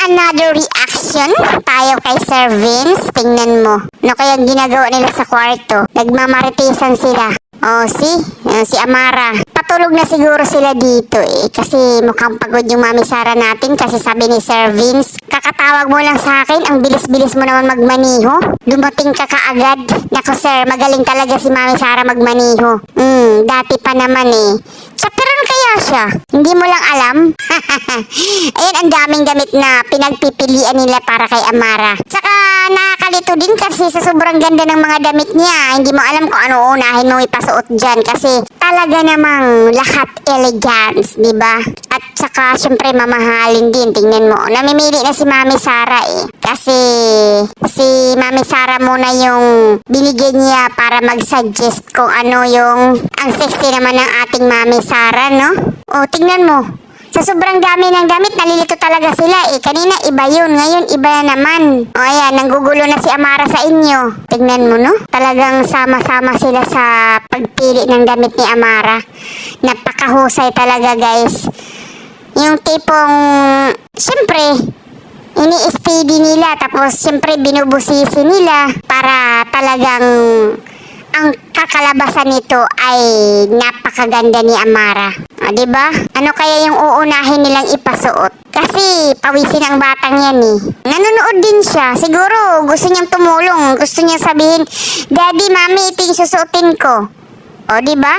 another reaction tayo kay Sir Vince. Tingnan mo. Ano kaya ginagawa nila sa kwarto? Nagmamaritisan sila. Oh, si Amara. Patulog na siguro sila dito kasi mukhang pagod yung Mami Sara natin kasi sabi ni Sir Vince, kakatawag mo lang sa akin, ang bilis-bilis mo naman magmaniho. Dumating ka kaagad. Naku sir, magaling talaga si Mami Sara magmaniho. Dati pa naman Chaperon kaya siya? Hindi mo lang alam? Ayan, ang daming gamit na pinagpipilian nila para kay Amara. Tsaka nakakalito din kasi sa sobrang ganda ng mga damit niya. Hindi mo alam kung ano unahin mo ipasuot dyan kasi talaga namang lahat elegance, di ba? At saka syempre mamahalin din. Tingnan mo, namimili na si Mami Sara kasi si Mami Sara muna yung binigyan niya para mag-suggest kung ano yung ang sexy naman ng ating Mami Sara, no? O, tingnan mo. Sa sobrang dami ng damit, nalilito talaga sila Kanina iba yun, ngayon iba na naman. O ayan, nanggugulo na si Amara sa inyo. Tignan mo, no? Talagang sama-sama sila sa pagpili ng damit ni Amara. Napakahusay talaga, guys. Yung tipong, siyempre, ini-steady nila. Tapos, siyempre, binubusisi nila para talagang ang kakalabasan nito ay napakaganda ni Amara. Diba? Ano kaya yung uunahin nilang ipasuot? Kasi pawisin ang batang yan Nanonood din siya. Siguro gusto niyang tumulong. Gusto niyang sabihin, Daddy, Mami, ito yung susuotin ko. O, diba?